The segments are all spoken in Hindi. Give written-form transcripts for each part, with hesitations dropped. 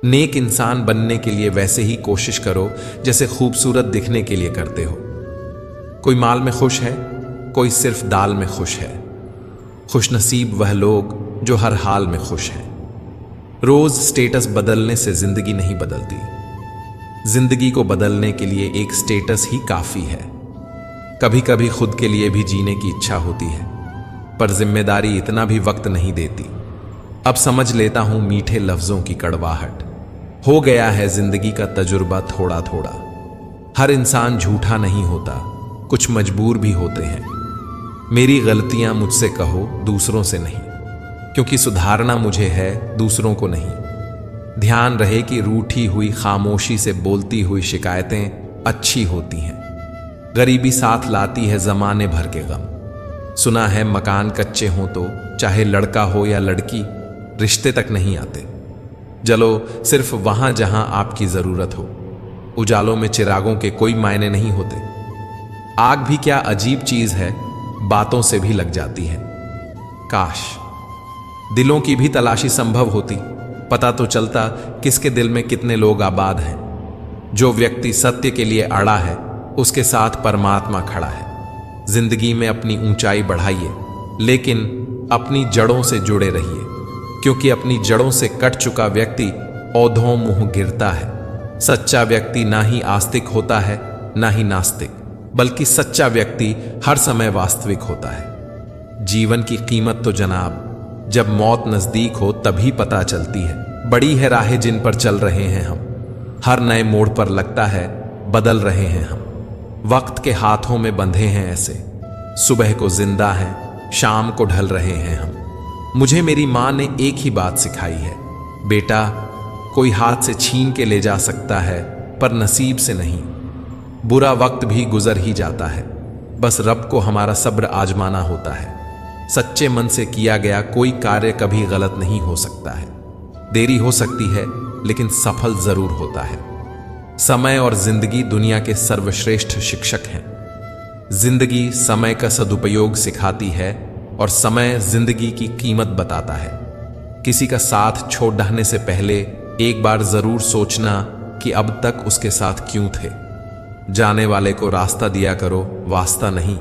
नेक इंसान बनने के लिए वैसे ही कोशिश करो जैसे खूबसूरत दिखने के लिए करते हो। कोई माल में खुश है, कोई सिर्फ दाल में खुश है। खुशनसीब वह लोग जो हर हाल में खुश हैं। रोज स्टेटस बदलने से जिंदगी नहीं बदलती। जिंदगी को बदलने के लिए एक स्टेटस ही काफी है। कभी कभी खुद के लिए भी जीने की इच्छा होती है, पर जिम्मेदारी इतना भी वक्त नहीं देती। अब समझ लेता हूं मीठे लफ्जों की कड़वाहट। हो गया है जिंदगी का तजुर्बा थोड़ा थोड़ा। हर इंसान झूठा नहीं होता, कुछ मजबूर भी होते हैं। मेरी गलतियां मुझसे कहो, दूसरों से नहीं, क्योंकि सुधारना मुझे है, दूसरों को नहीं। ध्यान रहे कि रूठी हुई खामोशी से बोलती हुई शिकायतें अच्छी होती हैं। गरीबी साथ लाती है जमाने भर के गम। सुना है मकान कच्चे हों तो चाहे लड़का हो या लड़की, रिश्ते तक नहीं आते। चलो सिर्फ वहां जहां आपकी जरूरत हो। उजालों में चिरागों के कोई मायने नहीं होते। आग भी क्या अजीब चीज है, बातों से भी लग जाती है। काश दिलों की भी तलाशी संभव होती, पता तो चलता किसके दिल में कितने लोग आबाद हैं। जो व्यक्ति सत्य के लिए अड़ा है, उसके साथ परमात्मा खड़ा है। जिंदगी में अपनी ऊंचाई बढ़ाइए, लेकिन अपनी जड़ों से जुड़े रहिए, क्योंकि अपनी जड़ों से कट चुका व्यक्ति औंधों मुंह गिरता है। सच्चा व्यक्ति ना ही आस्तिक होता है, ना ही नास्तिक, बल्कि सच्चा व्यक्ति हर समय वास्तविक होता है। जीवन की कीमत तो जनाब जब मौत नजदीक हो तभी पता चलती है। बड़ी है राहें जिन पर चल रहे हैं हम। हर नए मोड़ पर लगता है बदल रहे हैं हम। वक्त के हाथों में बंधे हैं ऐसे, सुबह को जिंदा हैं, शाम को ढल रहे हैं हम। मुझे मेरी माँ ने एक ही बात सिखाई है, बेटा कोई हाथ से छीन के ले जा सकता है, पर नसीब से नहीं। बुरा वक्त भी गुजर ही जाता है, बस रब को हमारा सब्र आजमाना होता है। सच्चे मन से किया गया कोई कार्य कभी गलत नहीं हो सकता है। देरी हो सकती है, लेकिन सफल जरूर होता है। समय और जिंदगी दुनिया के सर्वश्रेष्ठ शिक्षक हैं। जिंदगी समय का सदुपयोग सिखाती है और समय जिंदगी की कीमत बताता है। किसी का साथ छोड़ देने से पहले एक बार जरूर सोचना कि अब तक उसके साथ क्यों थे। जाने वाले को रास्ता दिया करो, वास्ता नहीं।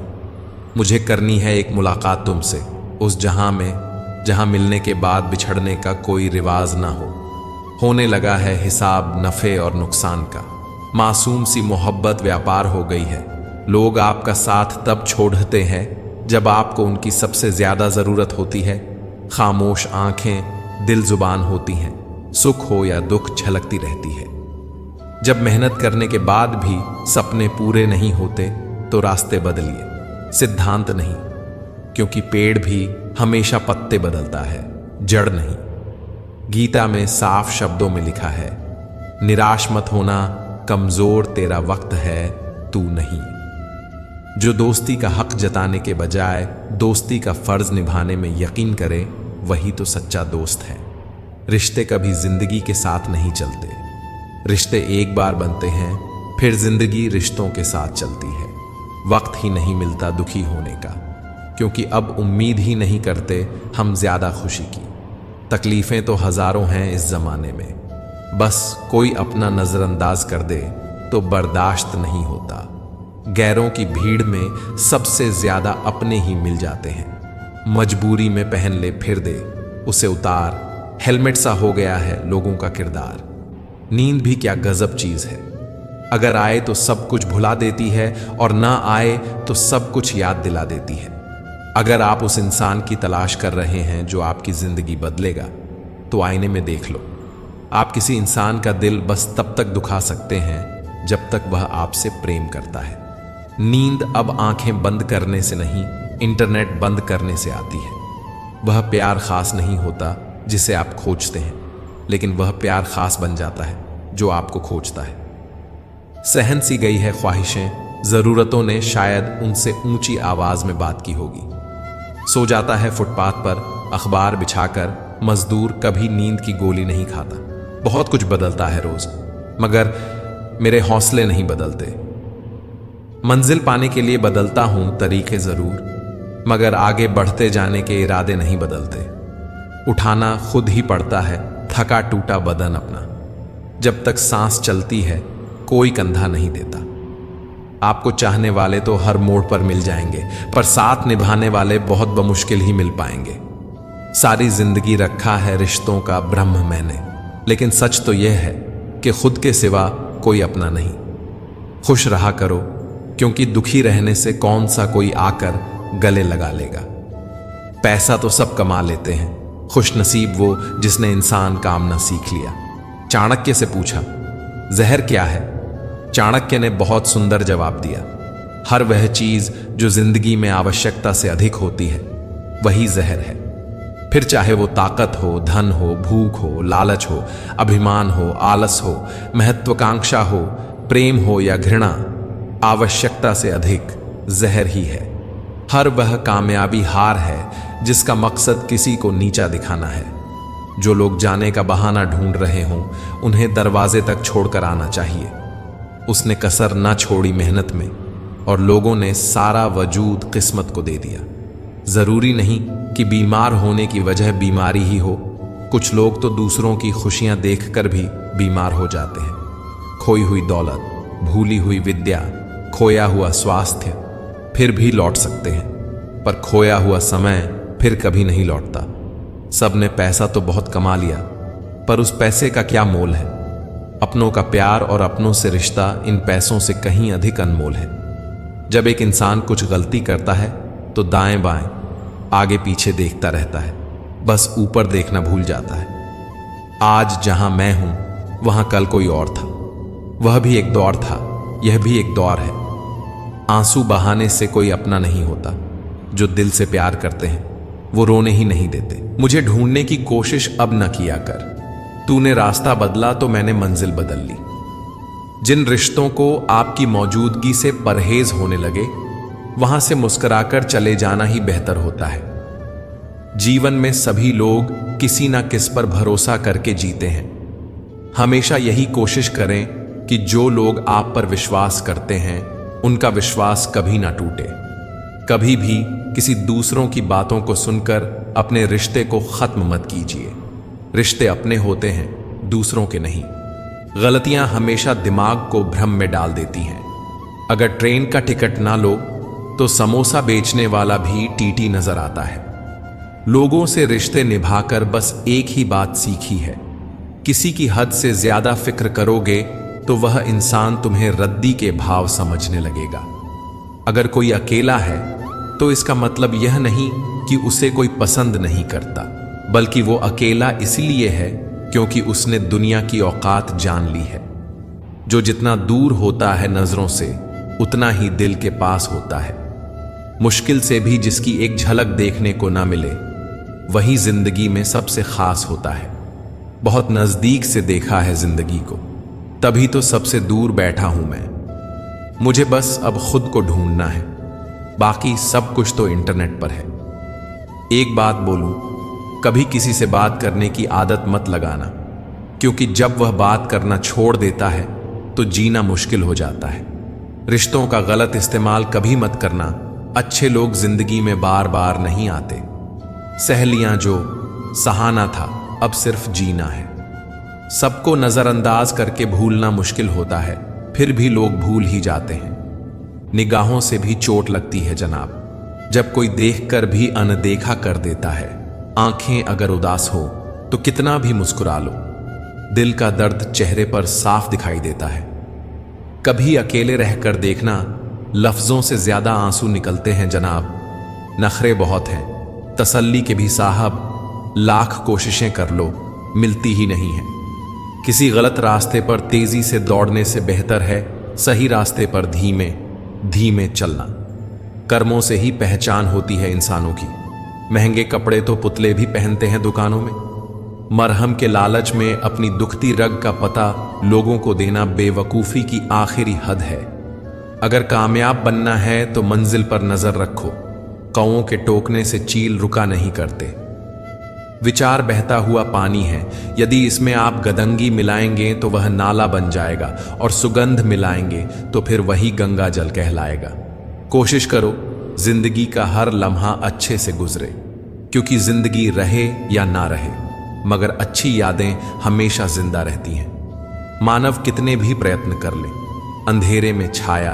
मुझे करनी है एक मुलाकात तुमसे, उस जहां में जहां मिलने के बाद बिछड़ने का कोई रिवाज ना हो। होने लगा है हिसाब नफे और नुकसान का। मासूम सी मोहब्बत व्यापार हो गई है। लोग आपका साथ तब छोड़ते हैं जब आपको उनकी सबसे ज्यादा जरूरत होती है। खामोश आंखें दिल जुबान होती हैं, सुख हो या दुख झलकती रहती है। जब मेहनत करने के बाद भी सपने पूरे नहीं होते तो रास्ते बदलिए, सिद्धांत नहीं, क्योंकि पेड़ भी हमेशा पत्ते बदलता है, जड़ नहीं। गीता में साफ शब्दों में लिखा है, निराश मत होना, कमजोर तेरा वक्त है, तू नहीं। जो दोस्ती का हक जताने के बजाय दोस्ती का फर्ज निभाने में यकीन करे, वही तो सच्चा दोस्त है। रिश्ते कभी जिंदगी के साथ नहीं चलते। रिश्ते एक बार बनते हैं, फिर जिंदगी रिश्तों के साथ चलती है। वक्त ही नहीं मिलता दुखी होने का, क्योंकि अब उम्मीद ही नहीं करते हम ज्यादा खुशी की। तकलीफें तो हजारों हैं इस जमाने में, बस कोई अपना नजरअंदाज कर दे तो बर्दाश्त नहीं होता। गैरों की भीड़ में सबसे ज्यादा अपने ही मिल जाते हैं। मजबूरी में पहन ले फिर दे, उसे उतार। हेलमेट सा हो गया है लोगों का किरदार। नींद भी क्या गजब चीज है। अगर आए तो सब कुछ भुला देती है, और ना आए तो सब कुछ याद दिला देती है। अगर आप उस इंसान की तलाश कर रहे हैं जो आपकी जिंदगी बदलेगा, तो आईने में देख लो। आप किसी इंसान का दिल बस तब तक दुखा सकते हैं जब तक वह आपसे प्रेम करता है। नींद अब आंखें बंद करने से नहीं, इंटरनेट बंद करने से आती है। वह प्यार खास नहीं होता जिसे आप खोजते हैं, लेकिन वह प्यार खास बन जाता है जो आपको खोजता है। सहन सी गई है ख्वाहिशें, जरूरतों ने शायद उनसे ऊंची आवाज में बात की होगी। सो जाता है फुटपाथ पर अखबार बिछाकर मजदूर, कभी नींद की गोली नहीं खाता। बहुत कुछ बदलता है रोज, मगर मेरे हौसले नहीं बदलते। मंजिल पाने के लिए बदलता हूं तरीके जरूर, मगर आगे बढ़ते जाने के इरादे नहीं बदलते। उठाना खुद ही पड़ता है थका टूटा बदन अपना। जब तक सांस चलती है कोई कंधा नहीं देता। आपको चाहने वाले तो हर मोड़ पर मिल जाएंगे, पर साथ निभाने वाले बहुत बमुश्किल ही मिल पाएंगे। सारी जिंदगी रखा है रिश्तों का ब्रह्म मैंने, लेकिन सच तो यह है कि खुद के सिवा कोई अपना नहीं। खुश रहा करो, क्योंकि दुखी रहने से कौन सा कोई आकर गले लगा लेगा। पैसा तो सब कमा लेते हैं, खुश नसीब वो जिसने इंसान काम न सीख लिया। चाणक्य से पूछा, जहर क्या है? चाणक्य ने बहुत सुंदर जवाब दिया, हर वह चीज जो जिंदगी में आवश्यकता से अधिक होती है वही जहर है। फिर चाहे वो ताकत हो, धन हो, भूख हो, लालच हो, अभिमान हो, आलस हो, महत्वाकांक्षा हो, प्रेम हो या घृणा, आवश्यकता से अधिक जहर ही है। हर वह कामयाबी हार है जिसका मकसद किसी को नीचा दिखाना है। जो लोग जाने का बहाना ढूंढ रहे हों उन्हें दरवाजे तक छोड़कर आना चाहिए। उसने कसर न छोड़ी मेहनत में, और लोगों ने सारा वजूद किस्मत को दे दिया। जरूरी नहीं कि बीमार होने की वजह बीमारी ही हो, कुछ लोग तो दूसरों की खुशियां देखकर भी बीमार हो जाते हैं। खोई हुई दौलत, भूली हुई विद्या, खोया हुआ स्वास्थ्य फिर भी लौट सकते हैं, पर खोया हुआ समय फिर कभी नहीं लौटता। सबने पैसा तो बहुत कमा लिया, पर उस पैसे का क्या मोल है? अपनों का प्यार और अपनों से रिश्ता इन पैसों से कहीं अधिक अनमोल है। जब एक इंसान कुछ गलती करता है तो दाएं बाएं, आगे पीछे देखता रहता है, बस ऊपर देखना भूल जाता है। आज जहां मैं हूं वहां कल कोई और था, वह भी एक दौर था, यह भी एक दौर है। आंसू बहाने से कोई अपना नहीं होता। जो दिल से प्यार करते हैं वो रोने ही नहीं देते। मुझे ढूंढने की कोशिश अब न किया कर, तूने रास्ता बदला तो मैंने मंजिल बदल ली। जिन रिश्तों को आपकी मौजूदगी से परहेज होने लगे वहां से मुस्कुराकर चले जाना ही बेहतर होता है। जीवन में सभी लोग किसी ना किस पर भरोसा करके जीते हैं। हमेशा यही कोशिश करें कि जो लोग आप पर विश्वास करते हैं उनका विश्वास कभी ना टूटे। कभी भी किसी दूसरों की बातों को सुनकर अपने रिश्ते को खत्म मत कीजिए। रिश्ते अपने होते हैं, दूसरों के नहीं। गलतियां हमेशा दिमाग को भ्रम में डाल देती हैं। अगर ट्रेन का टिकट ना लो तो समोसा बेचने वाला भी टीटी नजर आता है। लोगों से रिश्ते निभाकर बस एक ही बात सीखी है, किसी की हद से ज्यादा फिक्र करोगे तो वह इंसान तुम्हें रद्दी के भाव समझने लगेगा। अगर कोई अकेला है तो इसका मतलब यह नहीं कि उसे कोई पसंद नहीं करता, बल्कि वो अकेला इसलिए है क्योंकि उसने दुनिया की औकात जान ली है। जो जितना दूर होता है नजरों से उतना ही दिल के पास होता है। मुश्किल से भी जिसकी एक झलक देखने को ना मिले वही जिंदगी में सबसे खास होता है। बहुत नजदीक से देखा है जिंदगी को, तभी तो सबसे दूर बैठा हूं मैं। मुझे बस अब खुद को ढूंढना है, बाकी सब कुछ तो इंटरनेट पर है। एक बात बोलूं, कभी किसी से बात करने की आदत मत लगाना, क्योंकि जब वह बात करना छोड़ देता है तो जीना मुश्किल हो जाता है। रिश्तों का गलत इस्तेमाल कभी मत करना। अच्छे लोग जिंदगी में बार बार नहीं आते। सहेलियां जो सहाना था अब सिर्फ जीना है। सबको नजरअंदाज करके भूलना मुश्किल होता है, फिर भी लोग भूल ही जाते हैं। निगाहों से भी चोट लगती है जनाब, जब कोई देखकर भी अनदेखा कर देता है। आंखें अगर उदास हो तो कितना भी मुस्कुरा लो, दिल का दर्द चेहरे पर साफ दिखाई देता है। कभी अकेले रहकर देखना, लफ्जों से ज्यादा आंसू निकलते हैं जनाब। नखरे बहुत हैं, तसल्ली के भी साहब लाख कोशिशें कर लो, मिलती ही नहीं है। किसी गलत रास्ते पर तेजी से दौड़ने से बेहतर है सही रास्ते पर धीमे धीमे चलना। कर्मों से ही पहचान होती है इंसानों की। महंगे कपड़े तो पुतले भी पहनते हैं दुकानों में। मरहम के लालच में अपनी दुखती रग का पता लोगों को देना बेवकूफ़ी की आखिरी हद है। अगर कामयाब बनना है तो मंजिल पर नजर रखो, कौओं के टोकने से चील रुका नहीं करते। विचार बहता हुआ पानी है, यदि इसमें आप गदंगी मिलाएंगे तो वह नाला बन जाएगा, और सुगंध मिलाएंगे तो फिर वही गंगा जल कहलाएगा। कोशिश करो जिंदगी का हर लम्हा अच्छे से गुजरे, क्योंकि जिंदगी रहे या ना रहे मगर अच्छी यादें हमेशा जिंदा रहती हैं। मानव कितने भी प्रयत्न कर ले, अंधेरे में छाया,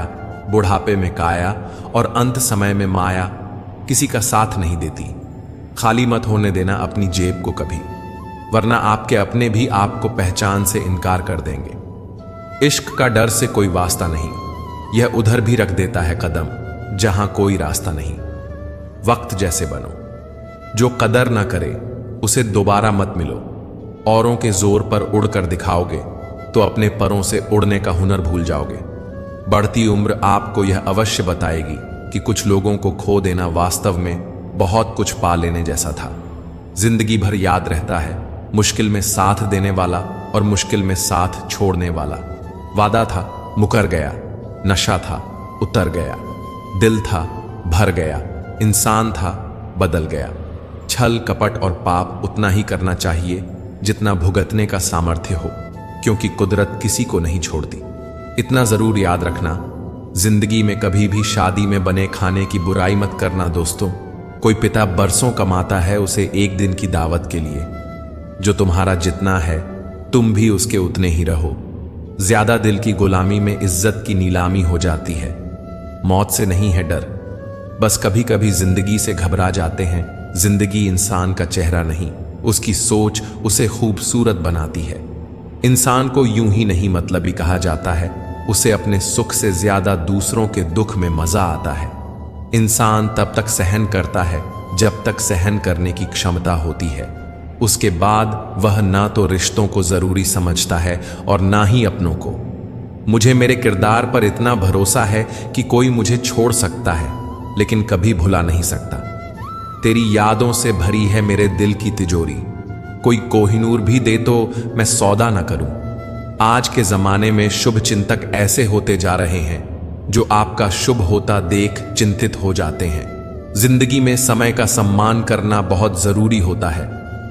बुढ़ापे में काया और अंत समय में माया किसी का साथ नहीं देती। खाली मत होने देना अपनी जेब को कभी, वरना आपके अपने भी आपको पहचान से इनकार कर देंगे। इश्क का डर से कोई वास्ता नहीं, यह उधर भी रख देता है कदम जहां कोई रास्ता नहीं। वक्त जैसे बनो, जो कदर ना करे उसे दोबारा मत मिलो। औरों के जोर पर उड़कर दिखाओगे तो अपने परों से उड़ने का हुनर भूल जाओगे। बढ़ती उम्र आपको यह अवश्य बताएगी कि कुछ लोगों को खो देना वास्तव में बहुत कुछ पा लेने जैसा था। जिंदगी भर याद रहता है मुश्किल में साथ देने वाला और मुश्किल में साथ छोड़ने वाला। वादा था मुकर गया, नशा था उतर गया, दिल था भर गया, इंसान था बदल गया। छल कपट और पाप उतना ही करना चाहिए जितना भुगतने का सामर्थ्य हो, क्योंकि कुदरत किसी को नहीं छोड़ती। इतना जरूर याद रखना, जिंदगी में कभी भी शादी में बने खाने की बुराई मत करना दोस्तों। कोई पिता बरसों कमाता है उसे एक दिन की दावत के लिए। जो तुम्हारा जितना है तुम भी उसके उतने ही रहो। ज्यादा दिल की गुलामी में इज्जत की नीलामी हो जाती है। मौत से नहीं है डर, बस कभी कभी जिंदगी से घबरा जाते हैं। जिंदगी इंसान का चेहरा नहीं, उसकी सोच उसे खूबसूरत बनाती है। इंसान को यूं ही नहीं मतलबी कहा जाता है, उसे अपने सुख से ज्यादा दूसरों के दुख में मजा आता है। इंसान तब तक सहन करता है जब तक सहन करने की क्षमता होती है। उसके बाद वह ना तो रिश्तों को जरूरी समझता है और ना ही अपनों को। मुझे मेरे किरदार पर इतना भरोसा है कि कोई मुझे छोड़ सकता है लेकिन कभी भुला नहीं सकता। तेरी यादों से भरी है मेरे दिल की तिजोरी, कोई कोहिनूर भी दे तो मैं सौदा न करूं। आज के जमाने में शुभ चिंतक ऐसे होते जा रहे हैं जो आपका शुभ होता देख चिंतित हो जाते हैं। जिंदगी में समय का सम्मान करना बहुत जरूरी होता है।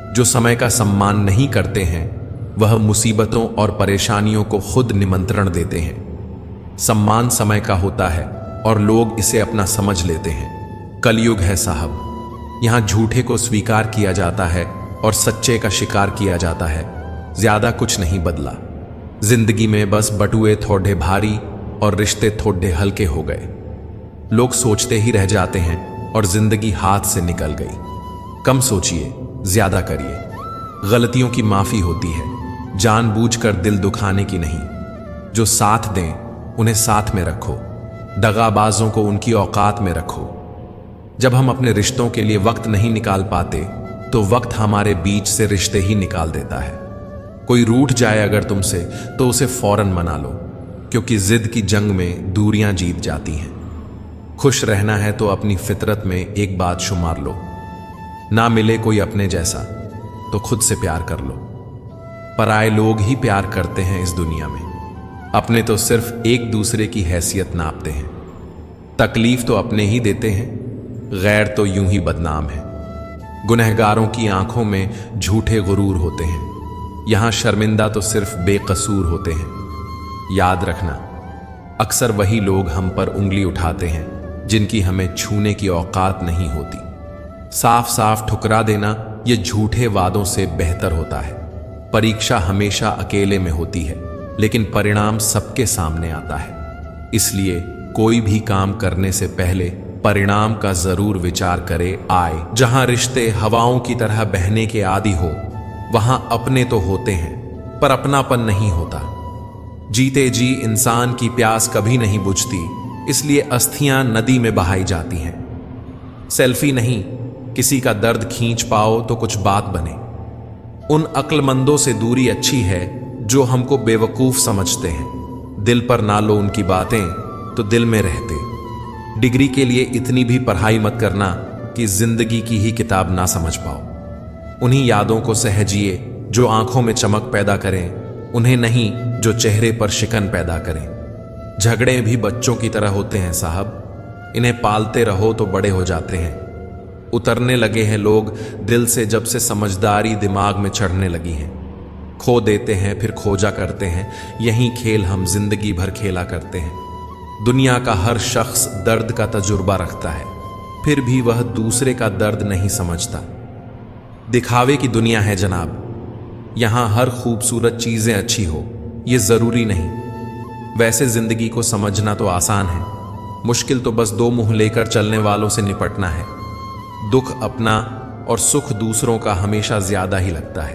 जो समय का सम्मान नहीं करते हैं वह मुसीबतों और परेशानियों को खुद निमंत्रण देते हैं। सम्मान समय का होता है और लोग इसे अपना समझ लेते हैं। कलयुग है साहब, यहां झूठे को स्वीकार किया जाता है और सच्चे का शिकार किया जाता है। ज्यादा कुछ नहीं बदला। जिंदगी में बस बटुए थोड़े भारी और रिश्ते थोड़े हल्के हो गए। लोग सोचते ही रह जाते हैं और जिंदगी हाथ से निकल गई। कम सोचिए, ज्यादा करिए। गलतियों की माफी होती है, जानबूझकर दिल दुखाने की नहीं। जो साथ दें उन्हें साथ में रखो, दगाबाजों को उनकी औकात में रखो। जब हम अपने रिश्तों के लिए वक्त नहीं निकाल पाते तो वक्त हमारे बीच से रिश्ते ही निकाल देता है। कोई रूठ जाए अगर तुमसे तो उसे फौरन मना लो, क्योंकि जिद की जंग में दूरियां जीत जाती हैं। खुश रहना है तो अपनी फितरत में एक बात शुमार लो, ना मिले कोई अपने जैसा तो खुद से प्यार कर लो। पराए लोग ही प्यार करते हैं इस दुनिया में, अपने तो सिर्फ एक दूसरे की हैसियत नापते हैं। तकलीफ तो अपने ही देते हैं, गैर तो यूं ही बदनाम है। गुनहगारों की आंखों में झूठे गुरूर होते हैं, यहां शर्मिंदा तो सिर्फ बेकसूर होते हैं। याद रखना, अक्सर वही लोग हम पर उंगली उठाते हैं जिनकी हमें छूने की औकात नहीं होती। साफ साफ ठुकरा देना ये झूठे वादों से बेहतर होता है। परीक्षा हमेशा अकेले में होती है, लेकिन परिणाम सबके सामने आता है। इसलिए कोई भी काम करने से पहले परिणाम का जरूर विचार करे। आए जहां रिश्ते हवाओं की तरह बहने के आदी हो, वहां अपने तो होते हैं पर अपनापन नहीं होता। जीते जी इंसान की प्यास कभी नहीं बुझती, इसलिए अस्थियां नदी में बहाई जाती हैं। सेल्फी नहीं, किसी का दर्द खींच पाओ तो कुछ बात बने। उन अक्लमंदों से दूरी अच्छी है जो हमको बेवकूफ समझते हैं। दिल पर ना लो उनकी बातें तो दिल में रहते। डिग्री के लिए इतनी भी पढ़ाई मत करना कि जिंदगी की ही किताब ना समझ पाओ। उन्हीं यादों को सहजिए जो आंखों में चमक पैदा करें, उन्हें नहीं जो चेहरे पर शिकन पैदा करें। झगड़े भी बच्चों की तरह होते हैं साहब, इन्हें पालते रहो तो बड़े हो जाते हैं। उतरने लगे हैं लोग दिल से जब से समझदारी दिमाग में चढ़ने लगी है। खो देते हैं फिर खोजा करते हैं, यही खेल हम जिंदगी भर खेला करते हैं। दुनिया का हर शख्स दर्द का तजुर्बा रखता है, फिर भी वह दूसरे का दर्द नहीं समझता। दिखावे की दुनिया है जनाब, यहां हर खूबसूरत चीजें अच्छी हो, ये जरूरी नहीं। वैसे जिंदगी को समझना तो आसान है, मुश्किल तो बस दो मुंह लेकर चलने वालों से निपटना है। दुख अपना और सुख दूसरों का हमेशा ज्यादा ही लगता है।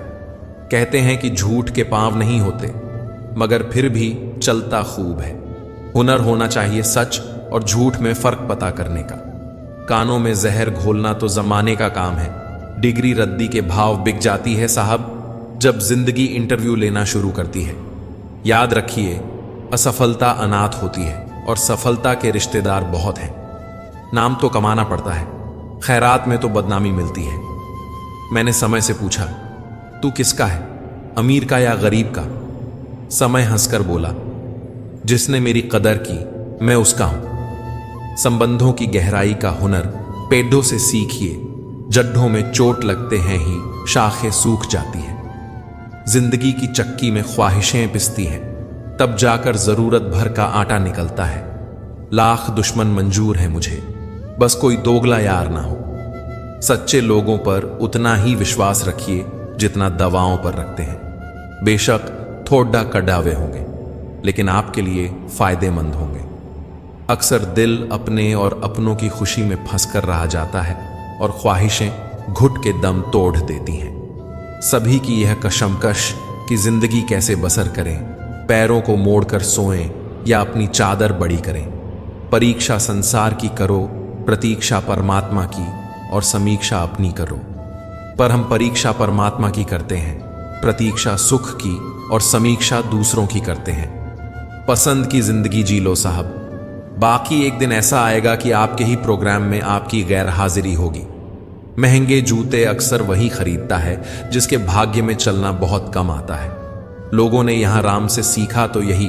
कहते हैं कि झूठ के पांव नहीं होते, मगर फिर भी चलता खूब है। हुनर होना चाहिए सच और झूठ में फर्क पता करने का। कानों में जहर घोलना तो जमाने का काम है। डिग्री रद्दी के भाव बिक जाती है साहब, जब जिंदगी इंटरव्यू लेना शुरू करती है। याद रखिए, असफलता अनाथ होती है और सफलता के रिश्तेदार बहुत हैं। नाम तो कमाना पड़ता है, खैरात में तो बदनामी मिलती है। मैंने समय से पूछा, तू किसका है, अमीर का या गरीब का? समय हंसकर बोला, जिसने मेरी कदर की मैं उसका हूं। संबंधों की गहराई का हुनर पेड़ों से सीखिए, जड्ढों में चोट लगते हैं ही शाखें सूख जाती है। जिंदगी की चक्की में ख्वाहिशें पिसती हैं, तब जाकर जरूरत भर का आटा निकलता है। लाख दुश्मन मंजूर है मुझे, बस कोई दोगला यार ना हो। सच्चे लोगों पर उतना ही विश्वास रखिए जितना दवाओं पर रखते हैं। बेशक थोड़ा कड़ावे होंगे, लेकिन आपके लिए फायदेमंद होंगे। अक्सर दिल अपने और अपनों की खुशी में फंसकर रह जाता है और ख्वाहिशें घुट के दम तोड़ देती हैं। सभी की यह कशमकश कि जिंदगी कैसे बसर करें, पैरों को मोड़कर सोएं या अपनी चादर बड़ी करें। परीक्षा संसार की करो, प्रतीक्षा परमात्मा की, और समीक्षा अपनी करो। पर हम परीक्षा परमात्मा की करते हैं, प्रतीक्षा सुख की, और समीक्षा दूसरों की करते हैं। पसंद की जिंदगी जी लो साहब, बाकी एक दिन ऐसा आएगा कि आपके ही प्रोग्राम में आपकी गैर हाजिरी होगी। महंगे जूते अक्सर वही खरीदता है जिसके भाग्य में चलना बहुत कम आता है। लोगों ने यहां राम से सीखा तो यही,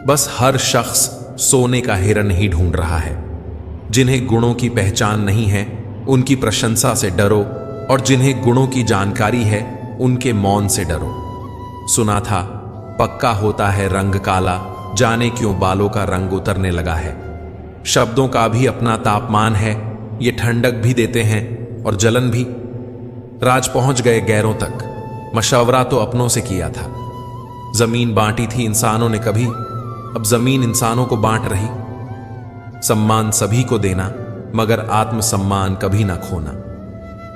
बस हर शख्स सोने का हिरन ही ढूंढ रहा है। जिन्हें गुणों की पहचान नहीं है उनकी प्रशंसा से डरो, और जिन्हें गुणों की जानकारी है उनके मौन से डरो। सुना था पक्का होता है रंग काला, जाने क्यों बालों का रंग उतरने लगा है। शब्दों का भी अपना तापमान है, ये ठंडक भी देते हैं और जलन भी। राज पहुंच गए गैरों तक, मशवरा तो अपनों से किया था। जमीन बांटी थी इंसानों ने कभी, अब जमीन इंसानों को बांट रही। सम्मान सभी को देना, मगर आत्मसम्मान कभी ना खोना।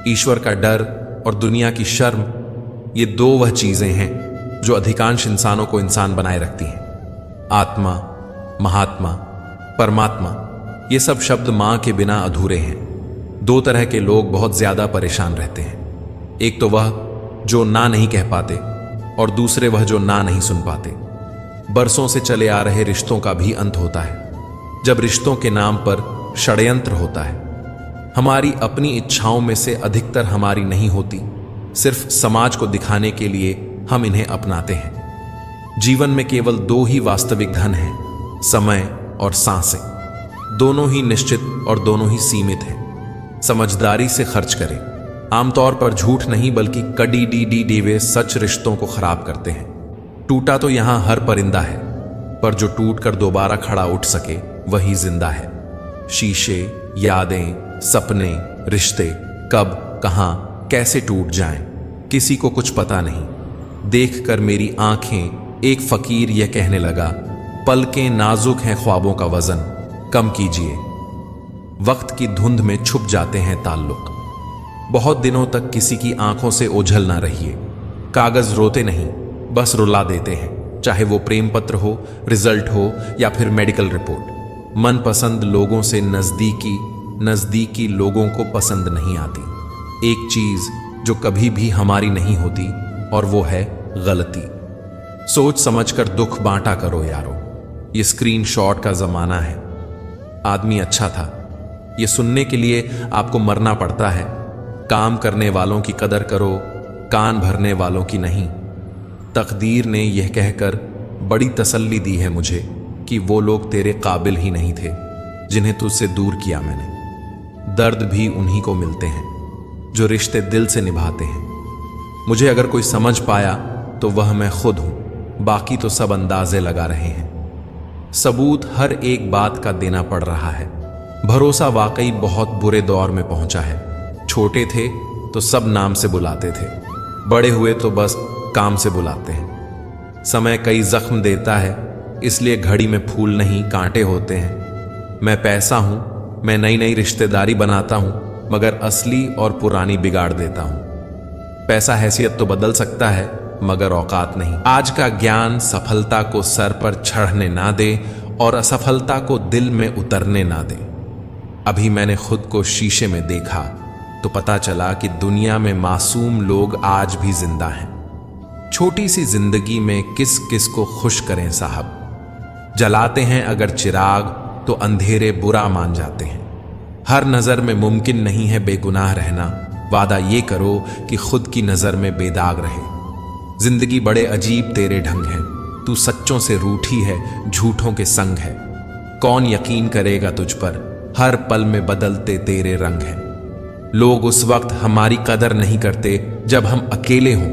ईश्वर का डर और दुनिया की शर्म, ये दो वह चीजें हैं जो अधिकांश इंसानों को इंसान बनाए रखती हैं। आत्मा, महात्मा, परमात्मा, ये सब शब्द मां के बिना अधूरे हैं। दो तरह के लोग बहुत ज्यादा परेशान रहते हैं। एक तो वह जो ना नहीं कह पाते, और दूसरे वह जो ना नहीं सुन पाते। बरसों से चले आ रहे रिश्तों का भी अंत होता है जब रिश्तों के नाम पर षड्यंत्र होता है। हमारी अपनी इच्छाओं में से अधिकतर हमारी नहीं होती, सिर्फ समाज को दिखाने के लिए हम इन्हें अपनाते हैं। जीवन में केवल दो ही वास्तविक धन हैं, समय और सांसें। दोनों ही निश्चित और दोनों ही सीमित हैं। समझदारी से खर्च करें। आमतौर पर झूठ नहीं बल्कि कड़ी डी डेवे सच रिश्तों को खराब करते हैं। टूटा तो यहां हर परिंदा है, पर जो टूट कर दोबारा खड़ा उठ सके वही जिंदा है। शीशे, यादें, सपने, रिश्ते कब, कहां, कैसे टूट जाएं, किसी को कुछ पता नहीं। देखकर मेरी आंखें एक फकीर यह कहने लगा, पलकें नाजुक हैं ख्वाबों का वजन कम कीजिए। वक्त की धुंध में छुप जाते हैं ताल्लुक। बहुत दिनों तक किसी की आंखों से ओझल ना रहिए। कागज रोते नहीं, बस रुला देते हैं, चाहे वो प्रेम पत्र हो, रिजल्ट हो या फिर मेडिकल रिपोर्ट। मनपसंद लोगों से नजदीकी लोगों को पसंद नहीं आती। एक चीज जो कभी भी हमारी नहीं होती, और वो है गलती। सोच समझकर दुख बांटा करो यारो। ये स्क्रीनशॉट का जमाना है। आदमी अच्छा था, ये सुनने के लिए आपको मरना पड़ता है। काम करने वालों की कदर करो, कान भरने वालों की नहीं। तकदीर ने यह कहकर बड़ी तसल्ली दी है मुझे कि वो लोग तेरे काबिल ही नहीं थे जिन्हें तुझसे दूर किया मैंने। दर्द भी उन्हीं को मिलते हैं जो रिश्ते दिल से निभाते हैं। मुझे अगर कोई समझ पाया तो वह मैं खुद हूं, बाकी तो सब अंदाजे लगा रहे हैं। सबूत हर एक बात का देना पड़ रहा है। भरोसा वाकई बहुत बुरे दौर में पहुंचा है। छोटे थे तो सब नाम से बुलाते थे, बड़े हुए तो बस काम से बुलाते हैं। समय कई जख्म देता है, इसलिए घड़ी में फूल नहीं कांटे होते हैं। मैं पैसा हूं, मैं नई नई रिश्तेदारी बनाता हूं, मगर असली और पुरानी बिगाड़ देता हूं। पैसा हैसियत तो बदल सकता है, मगर औकात नहीं। आज का ज्ञान सफलता को सर पर चढ़ने ना दे और असफलता को दिल में उतरने ना दे। अभी मैंने खुद को शीशे में देखा तो पता चला कि दुनिया में मासूम लोग आज भी जिंदा हैं। छोटी सी जिंदगी में किस किस को खुश करें साहब। जलाते हैं अगर चिराग तो अंधेरे बुरा मान जाते हैं। हर नजर में मुमकिन नहीं है बेगुनाह रहना। वादा ये करो कि खुद की नजर में बेदाग रहे। जिंदगी बड़े अजीब तेरे ढंग है। तू सच्चों से रूठी है, झूठों के संग है। कौन यकीन करेगा तुझ पर, हर पल में बदलते तेरे रंग हैं। लोग उस वक्त हमारी कदर नहीं करते जब हम अकेले हों,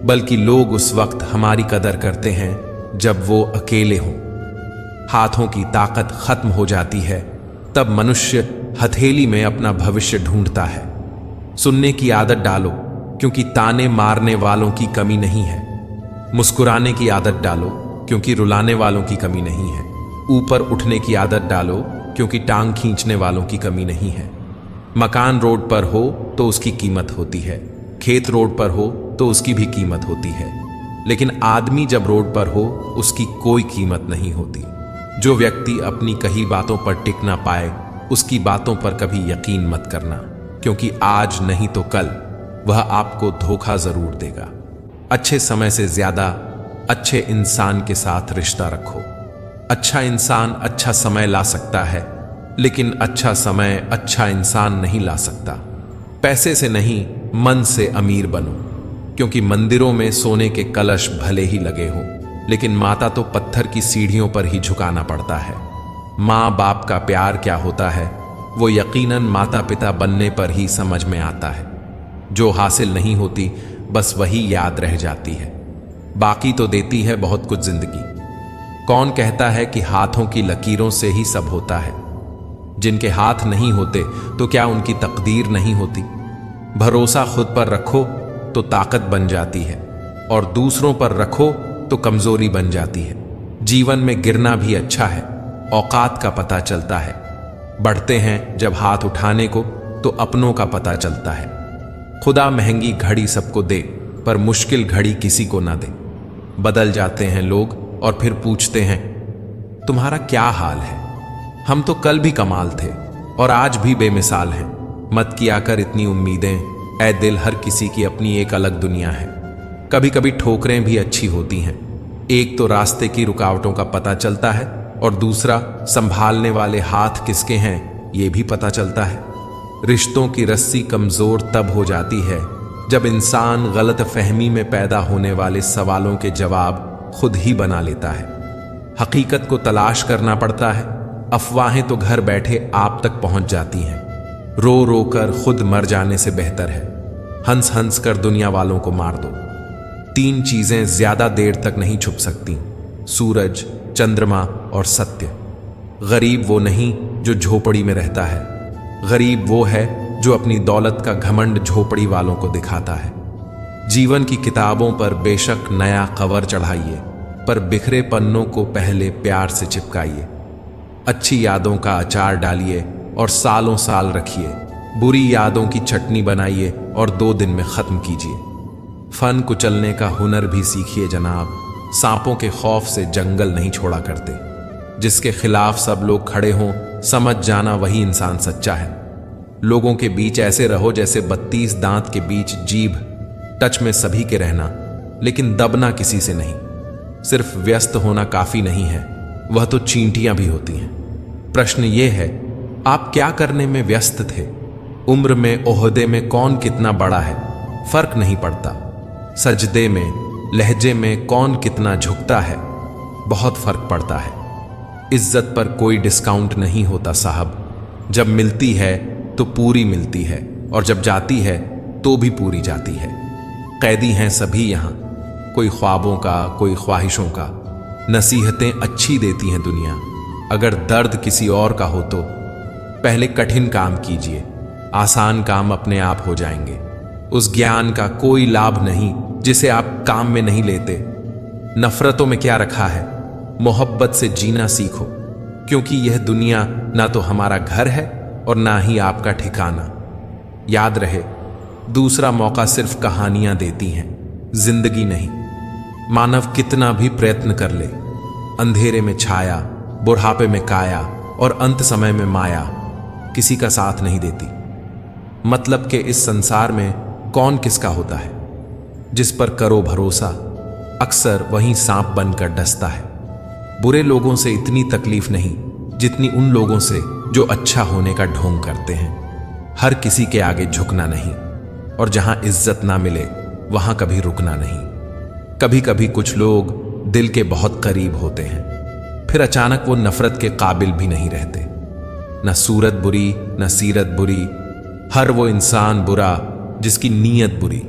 बल्कि लोग उस वक्त हमारी कदर करते हैं जब वो अकेले हों। हाथों की ताकत खत्म हो जाती है, तब मनुष्य हथेली में अपना भविष्य ढूंढता है। सुनने की आदत डालो, क्योंकि ताने मारने वालों की कमी नहीं है। मुस्कुराने की आदत डालो, क्योंकि रुलाने वालों की कमी नहीं है। ऊपर उठने की आदत डालो, क्योंकि टांग खींचने वालों की कमी नहीं है। मकान रोड पर हो तो उसकी कीमत होती है, खेत रोड पर हो तो उसकी भी कीमत होती है, लेकिन आदमी जब रोड पर हो उसकी कोई कीमत नहीं होती। जो व्यक्ति अपनी कही बातों पर टिक ना पाए, उसकी बातों पर कभी यकीन मत करना, क्योंकि आज नहीं तो कल वह आपको धोखा जरूर देगा। अच्छे समय से ज्यादा अच्छे इंसान के साथ रिश्ता रखो। अच्छा इंसान अच्छा समय ला सकता है, लेकिन अच्छा समय अच्छा इंसान नहीं ला सकता। पैसे से नहीं, मन से अमीर बनो, क्योंकि मंदिरों में सोने के कलश भले ही लगे हों, लेकिन माता तो पत्थर की सीढ़ियों पर ही झुकाना पड़ता है। माँ बाप का प्यार क्या होता है, वो यकीनन माता पिता बनने पर ही समझ में आता है। जो हासिल नहीं होती बस वही याद रह जाती है, बाकी तो देती है बहुत कुछ जिंदगी। कौन कहता है कि हाथों की लकीरों से ही सब होता है। जिनके हाथ नहीं होते तो क्या उनकी तकदीर नहीं होती। भरोसा खुद पर रखो तो ताकत बन जाती है, और दूसरों पर रखो तो कमजोरी बन जाती है। जीवन में गिरना भी अच्छा है, औकात का पता चलता है। बढ़ते हैं जब हाथ उठाने को तो अपनों का पता चलता है। खुदा महंगी घड़ी सबको दे, पर मुश्किल घड़ी किसी को ना दे। बदल जाते हैं लोग और फिर पूछते हैं तुम्हारा क्या हाल है। हम तो कल भी कमाल थे और आज भी बेमिसाल हैं। मत किया कर इतनी उम्मीदें, ऐ दिल, हर किसी की अपनी एक अलग दुनिया है। कभी कभी ठोकरें भी अच्छी होती हैं। एक तो रास्ते की रुकावटों का पता चलता है, और दूसरा संभालने वाले हाथ किसके हैं ये भी पता चलता है। रिश्तों की रस्सी कमजोर तब हो जाती है जब इंसान गलत फहमी में पैदा होने वाले सवालों के जवाब खुद ही बना लेता है। हकीकत को तलाश करना पड़ता है। अफवाहें तो घर बैठे आप तक पहुंच जाती हैं। रो रो कर खुद मर जाने से बेहतर है हंस हंस कर दुनिया वालों को मार दो। 3 चीजें ज्यादा देर तक नहीं छुप सकती, सूरज, चंद्रमा और सत्य। गरीब वो नहीं जो झोपड़ी में रहता है, गरीब वो है जो अपनी दौलत का घमंड झोपड़ी वालों को दिखाता है। जीवन की किताबों पर बेशक नया कवर चढ़ाइए, पर बिखरे पन्नों को पहले प्यार से चिपकाइए। अच्छी यादों का अचार डालिए और सालों साल रखिए। बुरी यादों की चटनी बनाइए और 2 दिन में खत्म कीजिए। फन कुचलने का हुनर भी सीखिए जनाब। सांपों के खौफ से जंगल नहीं छोड़ा करते। जिसके खिलाफ सब लोग खड़े हों, समझ जाना वही इंसान सच्चा है। लोगों के बीच ऐसे रहो जैसे 32 दांत के बीच जीभ, टच में सभी के रहना, लेकिन दबना किसी से नहीं। सिर्फ व्यस्त होना काफी नहीं है, वह तो चींटियां भी होती हैं। प्रश्न ये है, आप क्या करने में व्यस्त थे? उम्र में, ओहदे में कौन कितना बड़ा है फर्क नहीं पड़ता। सजदे में, लहजे में कौन कितना झुकता है बहुत फर्क पड़ता है। इज्जत पर कोई डिस्काउंट नहीं होता साहब। जब मिलती है तो पूरी मिलती है, और जब जाती है तो भी पूरी जाती है। कैदी हैं सभी यहाँ, कोई ख्वाबों का, कोई ख्वाहिशों का। नसीहतें अच्छी देती हैं दुनिया, अगर दर्द किसी और का हो तो पहले कठिन काम कीजिए, आसान काम अपने आप हो जाएंगे। उस ज्ञान का कोई लाभ नहीं जिसे आप काम में नहीं लेते। नफरतों में क्या रखा है, मोहब्बत से जीना सीखो, क्योंकि यह दुनिया ना तो हमारा घर है और ना ही आपका ठिकाना। याद रहे, दूसरा मौका सिर्फ कहानियां देती हैं, जिंदगी नहीं। मानव कितना भी प्रयत्न कर ले, अंधेरे में छाया, बुढ़ापे में काया और अंत समय में माया किसी का साथ नहीं देती। मतलब कि इस संसार में कौन किसका होता है। जिस पर करो भरोसा अक्सर वहीं सांप बनकर डसता है। बुरे लोगों से इतनी तकलीफ नहीं जितनी उन लोगों से जो अच्छा होने का ढोंग करते हैं। हर किसी के आगे झुकना नहीं, और जहां इज्जत ना मिले वहां कभी रुकना नहीं। कभी कभी कुछ लोग दिल के बहुत करीब होते हैं, फिर अचानक वो नफरत के काबिल भी नहीं रहते। न सूरत बुरी न सीरत बुरी, हर वो इंसान बुरा जिसकी नीयत बुरी।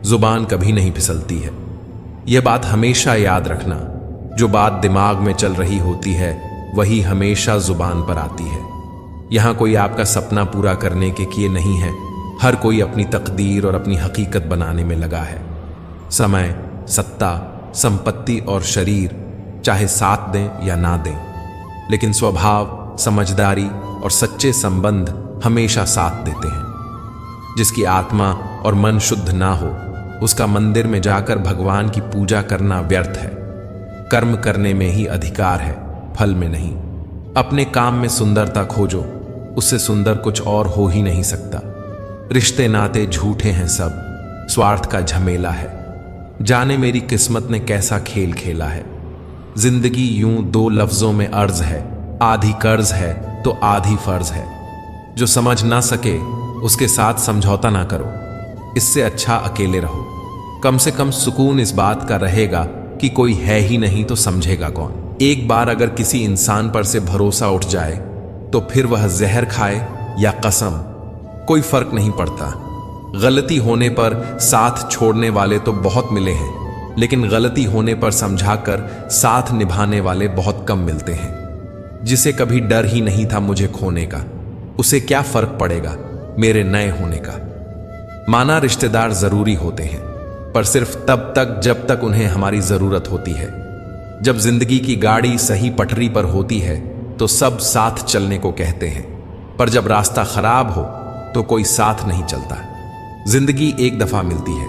जुबान कभी नहीं फिसलती है, यह बात हमेशा याद रखना। जो बात दिमाग में चल रही होती है वही हमेशा जुबान पर आती है। यहां कोई आपका सपना पूरा करने के किए नहीं है, हर कोई अपनी तकदीर और अपनी हकीकत बनाने में लगा है। समय, सत्ता, संपत्ति और शरीर चाहे साथ दें या ना दें, लेकिन स्वभाव, समझदारी और सच्चे संबंध हमेशा साथ देते हैं। जिसकी आत्मा और मन शुद्ध ना हो उसका मंदिर में जाकर भगवान की पूजा करना व्यर्थ है। कर्म करने में ही अधिकार है, फल में नहीं। अपने काम में सुंदरता खोजो, उससे सुंदर कुछ और हो ही नहीं सकता। रिश्ते नाते झूठे हैं सब, स्वार्थ का झमेला है। जाने मेरी किस्मत ने कैसा खेल खेला है। जिंदगी यूं दो लफ्जों में अर्ज है, आधी कर्ज है तो आधी फर्ज है। जो समझ ना सके उसके साथ समझौता ना करो, इससे अच्छा अकेले रहो। कम से कम सुकून इस बात का रहेगा कि कोई है ही नहीं तो समझेगा कौन। एक बार अगर किसी इंसान पर से भरोसा उठ जाए तो फिर वह जहर खाए या कसम, कोई फर्क नहीं पड़ता। गलती होने पर साथ छोड़ने वाले तो बहुत मिले हैं, लेकिन गलती होने पर समझाकर साथ निभाने वाले बहुत कम मिलते हैं। जिसे कभी डर ही नहीं था मुझे खोने का, उसे क्या फर्क पड़ेगा मेरे नए होने का। माना रिश्तेदार जरूरी होते हैं, पर सिर्फ तब तक जब तक उन्हें हमारी जरूरत होती है। जब जिंदगी की गाड़ी सही पटरी पर होती है तो सब साथ चलने को कहते हैं, पर जब रास्ता खराब हो तो कोई साथ नहीं चलता। जिंदगी एक दफा मिलती है,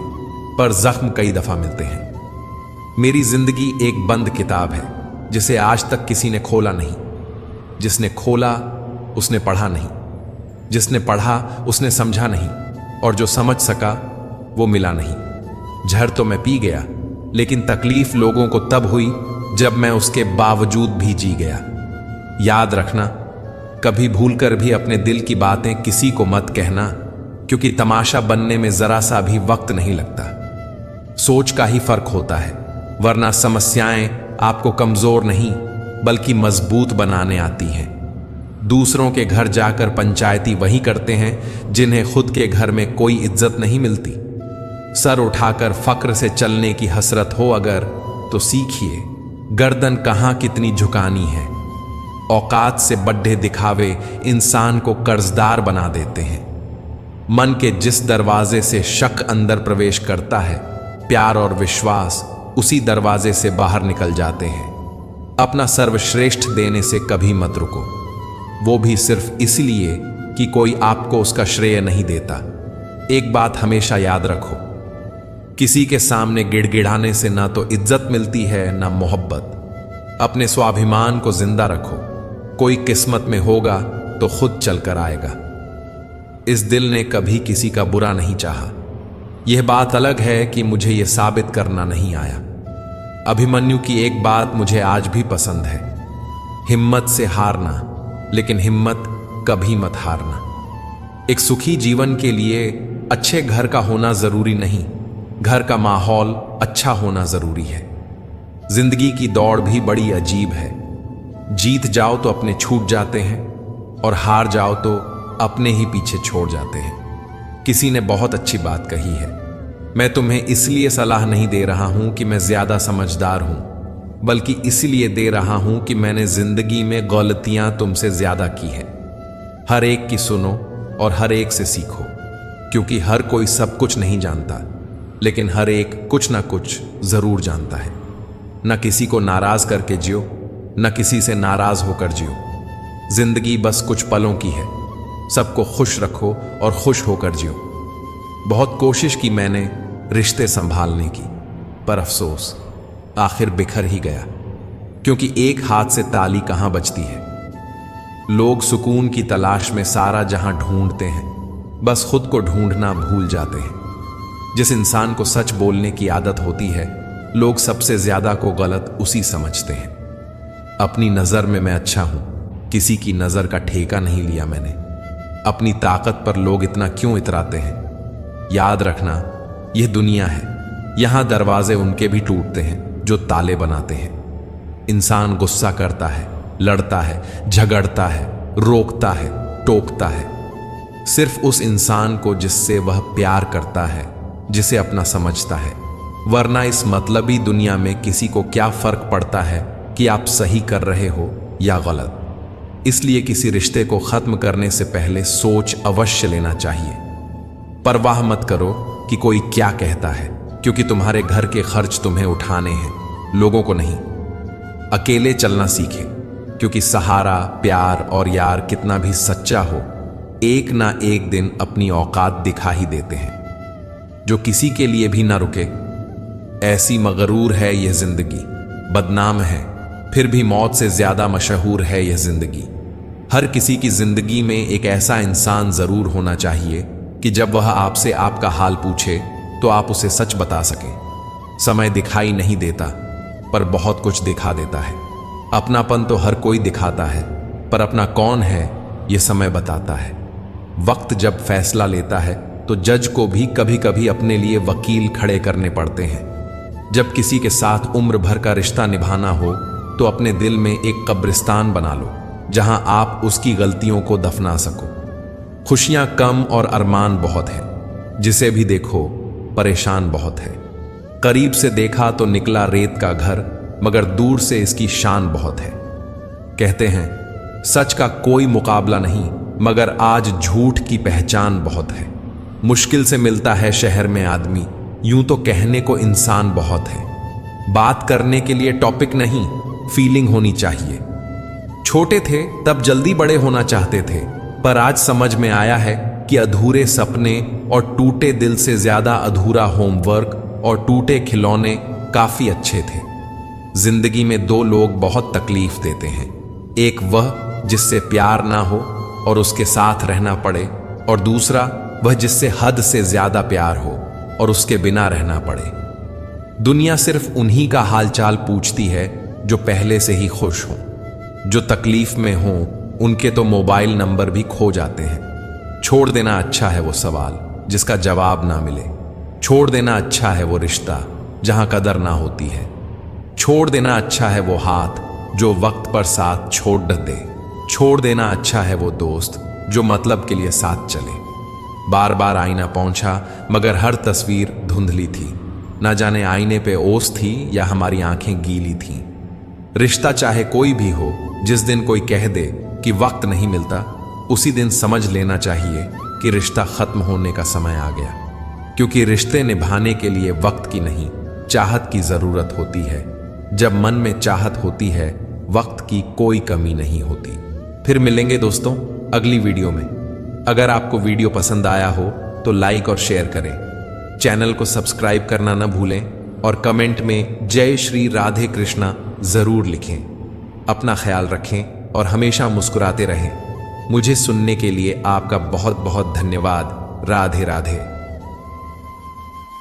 पर जख्म कई दफा मिलते हैं। मेरी जिंदगी एक बंद किताब है जिसे आज तक किसी ने खोला नहीं। जिसने खोला उसने पढ़ा नहीं, जिसने पढ़ा उसने समझा नहीं, और जो समझ सका वो मिला नहीं। जहर तो मैं पी गया, लेकिन तकलीफ लोगों को तब हुई जब मैं उसके बावजूद भी जी गया। याद रखना, कभी भूलकर भी अपने दिल की बातें किसी को मत कहना, क्योंकि तमाशा बनने में जरा सा भी वक्त नहीं लगता। सोच का ही फर्क होता है, वरना समस्याएं आपको कमजोर नहीं बल्कि मजबूत बनाने आती हैं। दूसरों के घर जाकर पंचायती वही करते हैं जिन्हें खुद के घर में कोई इज्जत नहीं मिलती। सर उठाकर फक्र से चलने की हसरत हो अगर तो सीखिए, गर्दन कहां कितनी झुकानी है। औकात से बड्ढे दिखावे इंसान को कर्जदार बना देते हैं। मन के जिस दरवाजे से शक अंदर प्रवेश करता है, प्यार और विश्वास उसी दरवाजे से बाहर निकल जाते हैं। अपना सर्वश्रेष्ठ देने से कभी मत रुको, वो भी सिर्फ इसलिए कि कोई आपको उसका श्रेय नहीं देता। एक बात हमेशा याद रखो, किसी के सामने गिड़गिड़ाने से ना तो इज्जत मिलती है ना मोहब्बत। अपने स्वाभिमान को जिंदा रखो, कोई किस्मत में होगा तो खुद चलकर आएगा। इस दिल ने कभी किसी का बुरा नहीं चाहा। यह बात अलग है कि मुझे यह साबित करना नहीं आया। अभिमन्यु की एक बात मुझे आज भी पसंद है, हिम्मत से हारना, लेकिन हिम्मत कभी मत हारना। एक सुखी जीवन के लिए अच्छे घर का होना जरूरी नहीं, घर का माहौल अच्छा होना जरूरी है। जिंदगी की दौड़ भी बड़ी अजीब है। जीत जाओ तो अपने छूट जाते हैं, और हार जाओ तो अपने ही पीछे छोड़ जाते हैं। किसी ने बहुत अच्छी बात कही है, मैं तुम्हें इसलिए सलाह नहीं दे रहा हूं कि मैं ज्यादा समझदार हूं, बल्कि इसलिए दे रहा हूं कि मैंने जिंदगी में गलतियां तुमसे ज्यादा की हैं। हर एक की सुनो और हर एक से सीखो, क्योंकि हर कोई सब कुछ नहीं जानता, लेकिन हर एक कुछ ना कुछ जरूर जानता है। न किसी को नाराज करके जियो, न किसी से नाराज होकर जियो। जिंदगी बस कुछ पलों की है, सबको खुश रखो और खुश होकर जियो। बहुत कोशिश की मैंने रिश्ते संभालने की, पर अफसोस आखिर बिखर ही गया, क्योंकि एक हाथ से ताली कहां बजती है। लोग सुकून की तलाश में सारा जहां ढूंढते हैं, बस खुद को ढूंढना भूल जाते हैं। जिस इंसान को सच बोलने की आदत होती है, लोग सबसे ज्यादा को गलत उसी समझते हैं। अपनी नजर में मैं अच्छा हूं, किसी की नजर का ठेका नहीं लिया मैंने। अपनी ताकत पर लोग इतना क्यों इतराते हैं? याद रखना, यह दुनिया है, यहां दरवाजे उनके भी टूटते हैं जो ताले बनाते हैं। इंसान गुस्सा करता है, लड़ता है, झगड़ता है, रोकता है, टोकता है, सिर्फ उस इंसान को जिससे वह प्यार करता है, जिसे अपना समझता है। वरना इस मतलबी दुनिया में किसी को क्या फर्क पड़ता है कि आप सही कर रहे हो या गलत। इसलिए किसी रिश्ते को खत्म करने से पहले सोच अवश्य लेना चाहिए। परवाह मत करो कि कोई क्या कहता है, क्योंकि तुम्हारे घर के खर्च तुम्हें उठाने हैं, लोगों को नहीं। अकेले चलना सीखें, क्योंकि सहारा, प्यार और यार कितना भी सच्चा हो, एक ना एक दिन अपनी औकात दिखा ही देते हैं। जो किसी के लिए भी ना रुके, ऐसी मगरूर है यह जिंदगी। बदनाम है फिर भी मौत से ज्यादा मशहूर है यह जिंदगी। हर किसी की जिंदगी में एक ऐसा इंसान जरूर होना चाहिए कि जब वह आपसे आपका हाल पूछे तो आप उसे सच बता सकें। समय दिखाई नहीं देता, पर बहुत कुछ दिखा देता है। अपनापन तो हर कोई दिखाता है, पर अपना कौन है यह समय बताता है। वक्त जब फैसला लेता है तो जज को भी कभी कभी अपने लिए वकील खड़े करने पड़ते हैं। जब किसी के साथ उम्र भर का रिश्ता निभाना हो तो अपने दिल में एक कब्रिस्तान बना लो, जहां आप उसकी गलतियों को दफना सको। खुशियां कम और अरमान बहुत है, जिसे भी देखो परेशान बहुत है। करीब से देखा तो निकला रेत का घर, मगर दूर से इसकी शान बहुत है। कहते हैं सच का कोई मुकाबला नहीं, मगर आज झूठ की पहचान बहुत है। मुश्किल से मिलता है शहर में आदमी, यूं तो कहने को इंसान बहुत है। बात करने के लिए टॉपिक नहीं, फीलिंग होनी चाहिए। छोटे थे तब जल्दी बड़े होना चाहते थे, पर आज समझ में आया है कि अधूरे सपने और टूटे दिल से ज्यादा अधूरा होमवर्क और टूटे खिलौने काफी अच्छे थे। जिंदगी में दो लोग बहुत तकलीफ देते हैं, एक वह जिससे प्यार ना हो और उसके साथ रहना पड़े, और दूसरा वह जिससे हद से ज्यादा प्यार हो और उसके बिना रहना पड़े। दुनिया सिर्फ उन्हीं का हालचाल पूछती है जो पहले से ही खुश हों। जो तकलीफ में हों उनके तो मोबाइल नंबर भी खो जाते हैं। छोड़ देना अच्छा है वो सवाल जिसका जवाब ना मिले। छोड़ देना अच्छा है वो रिश्ता जहां कदर ना होती है। छोड़ देना अच्छा है वो हाथ जो वक्त पर साथ छोड़ दे। छोड़ देना अच्छा है वो दोस्त जो मतलब के लिए साथ चले। बार बार आईना पहुंचा, मगर हर तस्वीर धुंधली थी। ना जाने आईने पे ओस थी या हमारी आंखें गीली थीं। रिश्ता चाहे कोई भी हो, जिस दिन कोई कह दे कि वक्त नहीं मिलता, उसी दिन समझ लेना चाहिए कि रिश्ता खत्म होने का समय आ गया। क्योंकि रिश्ते निभाने के लिए वक्त की नहीं, चाहत की जरूरत होती है। जब मन में चाहत होती है, वक्त की कोई कमी नहीं होती। फिर मिलेंगे दोस्तों अगली वीडियो में। अगर आपको वीडियो पसंद आया हो तो लाइक और शेयर करें। चैनल को सब्सक्राइब करना न भूलें और कमेंट में जय श्री राधे कृष्णा जरूर लिखें। अपना ख्याल रखें और हमेशा मुस्कुराते रहें। मुझे सुनने के लिए आपका बहुत बहुत धन्यवाद। राधे राधे।